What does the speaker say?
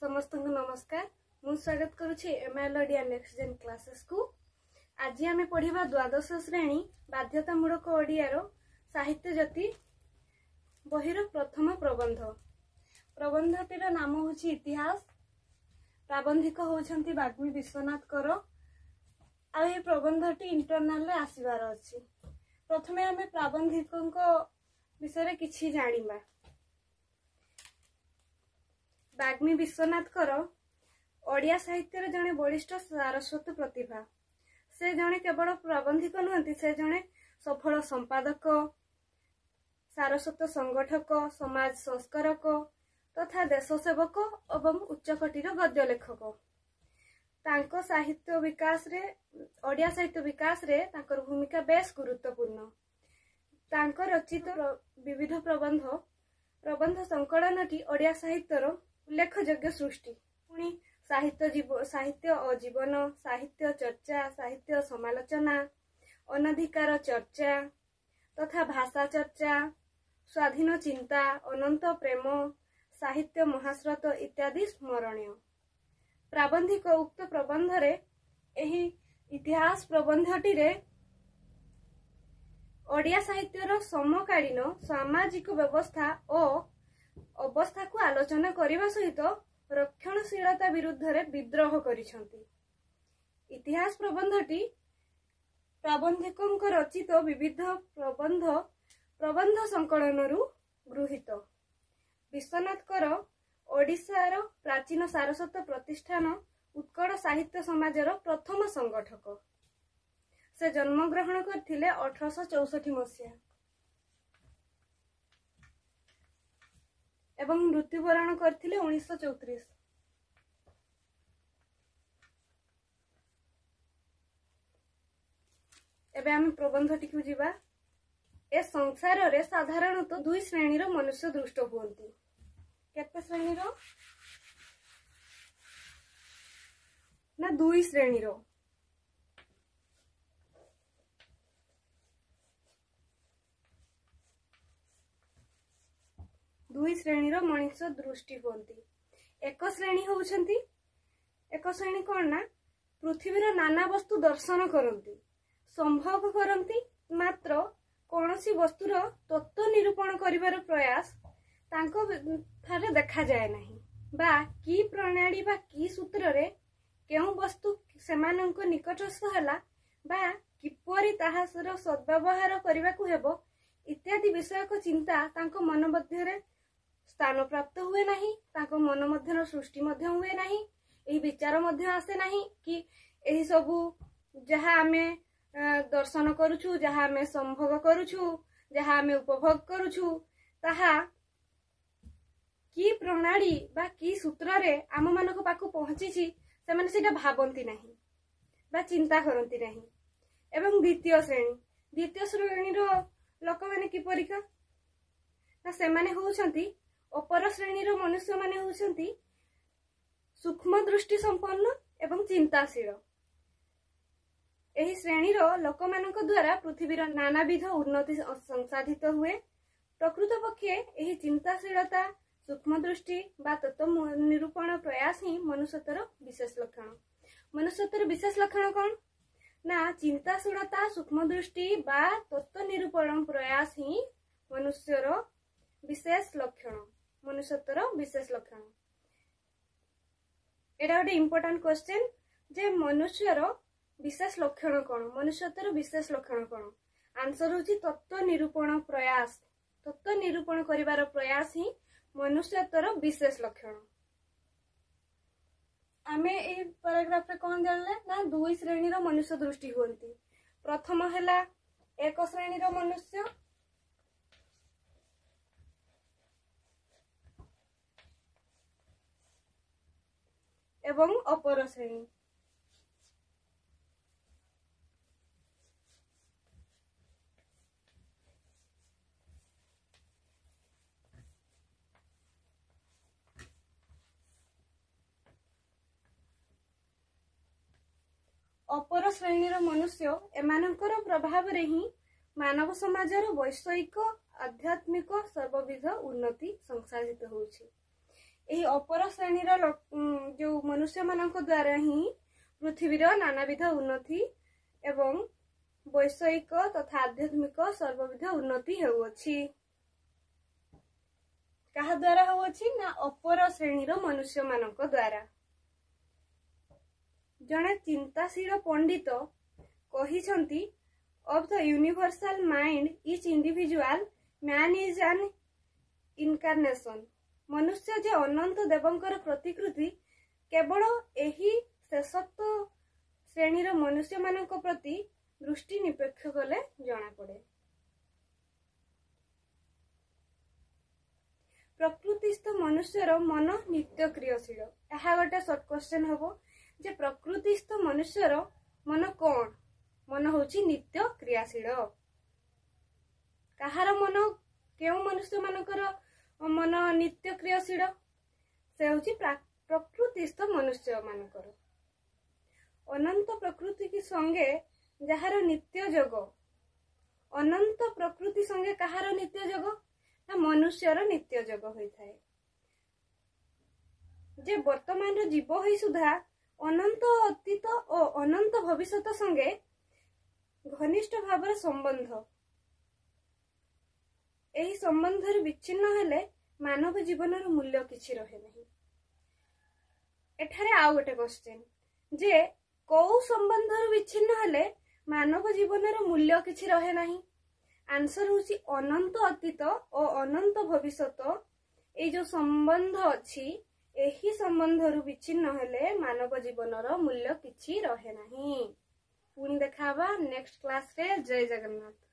समस्त को नमस्कार। मु स्वागत करुछि एमएलडी नेक्स्ट जेन क्लासेस को। आज आम पढ़ा द्वादश श्रेणी बाध्यतामूलक ओडियार साहित्य ज्योति बहिर प्रथम प्रबंध। प्रबंधटीर नाम हूँ इतिहास। प्राबंधिक होउछंती बाग्मी विश्वनाथ कर। आ प्रबंधटी इंटरनाल आसबार अच्छी। प्रथमे आम प्राबंधिकों विषय किछि जानिबा। बाग्मी विश्वनाथ कर ओडिया साहित्य जड़े बलिष्ठ सारस्वत प्रतिभा। से जड़े केवल प्राबंधिक नुहति, से जड़े सफल संपादक, सारस्वत संगठक, समाज संस्कारक तथा देशसेवक एवं उच्चकोटीर गद्य लेखक। तांको साहित्य विकास रे ओडिया साहित्य विकास रे तांकर भूमिका बेस गुरुत्वपूर्ण। तांको रचित विविध प्रबंध संकलनटी ओडिया साहित्यर उल्लेखयोग्य सृष्टि। पुणी साहित्य अजीवन, साहित्य चर्चा, साहित्य समालोचना, अनधिकार चर्चा तथा भाषा चर्चा, स्वाधीन चिंता, अनंत प्रेम, साहित्य महास्रोत इत्यादि स्मरणीय। प्राबंधिक उक्त प्रबंध रे एही इतिहास प्रबंधटी रे ओडिया साहित्यर समकालीन सामाजिक व्यवस्था और अवस्था को आलोचना करने सहित रक्षणशीलता विरुद्ध रे विद्रोह करिसंती। इतिहास प्रबंधटी प्राबंधिकों रचित विविध प्रबंध संकलन गृहीत। विश्वनाथ कर ओडिशार प्राचीन सारस्वत प्रतिष्ठान उत्कल साहित्य समाजर प्रथम संगठक। से जन्म ग्रहण करथिले 1864 मसीहा एवं मृत्युवरण करथिले 1934। एबे आम प्रबंधटी को जीवा। ए संसार रे साधारणतः दुई श्रेणीर मनुष्य दृष्ट हुअन्ति। केते श्रेणीर ना दुई श्रेणीर। दुई श्रेणीर मनुष्य दृष्टि हुअन्ति। एक श्रेणी होउछन्ति, एक श्रेणी कौन ना पृथ्वीर नाना वस्तु दर्शन करन्ति, संभव करन्ति, मात्र कौनसी वस्तुर तत्व निरूपण करिवार प्रयास तांको थारे देखा जाए नहीं, बा की प्रणाली बा की सूत्र रे केउ वस्तु सेमानंक निकटस्थ हला बा किपरि ताहार सद्व्यवहार करिवाकु हेबो इत्यादि विषयक चिंता तांको मन मध्यरे स्थान प्राप्त हुए नहीं। तांको मन मध्यर सृष्टि मध्य हुए नहीं। एही विचार मध्य आसे नहीं कि एही सबु जहा आमे दर्शन करूछु, जहा आमे संभोग करूछु, जहा आमे उपभोग करूछु, ताहा की प्रणाली बा की सूत्र रे आम मानको पाखु पहुंचीछि से माने सेटा भाबंती नहीं बा चिंता करंती नहीं। एवं द्वितीय श्रेणीर लोक माने कि परीका ना से माने होउछंती अपर श्रेणीर मनुष्य माने होउछंती सूक्ष्म दृष्टि संपन्न एवं चिंताशील। एही श्रेणीर लोक मानक द्वारा पृथ्वीर नानाविध उन्नति संसाधित हुए। प्रकृत पक्षे एही चिंताशीलता, सूक्ष्म दृष्टि बा तत्व निरूपण प्रयास ही मनुष्यतर विशेष लक्षण। मनुष्यतर विशेष लक्षण कौन ना चिंताशीलता, सूक्ष्म दृष्टि बा तत्व निरूपण प्रयास ही मनुष्यर विशेष लक्षण। मनुष्यतर विशेष लक्षण एटा गोटे इम्पोर्टेंट क्वेश्चन जे मनुष्यर विशेष लक्षण कौन, मनुष्यतर विशेष लक्षण कौन। आंसर होची तत्व निरूपण प्रयास। तत्व निरूपण करिवार प्रयास ही मनुष्यतर विशेष लक्षण। आमे ए पैराग्राफ रे कोन जानले ना दुई श्रेणीर मनुष्य दृष्टि हुअन्ति। प्रथम हैला एक श्रेणीर मनुष्य एवं अपर श्रेणी। अपर श्रेणीर मनुष्य एमानकर प्रभाव रे ही मानव समाजर वैषयिक आध्यात्मिक सर्वविध उन्नति संसाधित होउछि। ଏହି ଅପର ଶ୍ରେଣୀର ଯୋଉ ମନୁଷ୍ୟ ମାନଙ୍କ ଦ୍ୱାରା ହିଁ ପୃଥିବୀର ନାନାବିଧ ଉନ୍ନତି ଏବଂ ବୈଷୟିକ ତଥା ଆଧ୍ୟାତ୍ମିକ ସର୍ବବିଧ ଉନ୍ନତି ହେଉଅଛି। କାହା ଦ୍ୱାରା ହେଉଅଛି ନା ଅପର ଶ୍ରେଣୀର ମନୁଷ୍ୟ ମାନଙ୍କ ଦ୍ୱାରା। ଜଣେ ଚିନ୍ତାଶୀଳ ପଣ୍ଡିତ କହିଛନ୍ତି, of the universal mind each individual man is an incarnation। ମନୁଷ୍ୟ ଯେ ଅନନ୍ତ ଦେବଙ୍କର ପ୍ରତିକୃତି କେବଳ ଏହି ଶେଷତ୍ୱ ଶ୍ରେଣୀର ମନୁଷ୍ୟ ମାନଙ୍କ ପ୍ରତି ଦୃଷ୍ଟି ନିପେକ୍ଷ କଲେ ଜଣାପଡେ। ପ୍ରକୃତିସ୍ଥ ମନୁଷ୍ୟର ମନ ନିତ୍ୟ କ୍ରିୟାଶୀଳ। ଏହା ଗୋଟେ ସର୍ଟ କ୍ୱେଶ୍ଚନ ହବ ଯେ ପ୍ରକୃତିସ୍ଥ ମନୁଷ୍ୟର ମନ କଣ? ମନ ହଉଛି ନିତ୍ୟ କ୍ରିୟାଶୀଳ। କାହାର ମନ, କେଉଁ ମନୁଷ୍ୟ ମାନଙ୍କର ମନ ନିତ୍ୟ କ୍ରିୟାଶୀଳ? ସେ ହଉଛି ପ୍ରକୃତିସ୍ଥ ମନୁଷ୍ୟ ମାନଙ୍କର। ଅନନ୍ତ ପ୍ରକୃତି କି ସଙ୍ଗେ ଯାହାର ନିତ୍ୟ ଯୋଗ, ଅନନ୍ତ ପ୍ରକୃତି ସଙ୍ଗେ କାହାର ନିତ୍ୟ ଯୋଗ? ନା ମନୁଷ୍ୟର ନିତ୍ୟ ଯୋଗ ହୋଇଥାଏ। ଯେ ବର୍ତ୍ତମାନର ଜୀବ ହୋଇ ସୁଦ୍ଧା ଅନନ୍ତ ଅତୀତ ଓ ଅନନ୍ତ ଭବିଷ୍ୟତ ସଙ୍ଗେ ଘନିଷ୍ଠ ଭାବରେ ସମ୍ବନ୍ଧ। ଏହି ସମ୍ବନ୍ଧରୁ ବିଚ୍ଛିନ୍ନ ହେଲେ ମାନବ ଜୀବନର ମୂଲ୍ୟ କିଛି ରହେ ନାହିଁ। ଏଠାରେ ଆଉ ଗୋଟେ କ୍ୱେଶ୍ଚନ ଯେ କୋଉ ସମ୍ବନ୍ଧରୁ ବିଚ୍ଛିନ୍ନ ହେଲେ ମାନବ ଜୀବନର ମୂଲ୍ୟ କିଛି ରହେ ନାହିଁ? ଆନ୍ସର ହଉଛି ଅନନ୍ତ ଅତୀତ ଓ ଅନନ୍ତ ଭବିଷ୍ୟତ। ଏଇ ଯୋଉ ସମ୍ବନ୍ଧ ଅଛି, ଏହି ସମ୍ବନ୍ଧରୁ ବିଚ୍ଛିନ୍ନ ହେଲେ ମାନବ ଜୀବନର ମୂଲ୍ୟ କିଛି ରହେ ନାହିଁ। ପୁଣି ଦେଖା ହବା ନେକ୍ସଟ କ୍ଲାସରେ। ଜୟ ଜଗନ୍ନାଥ।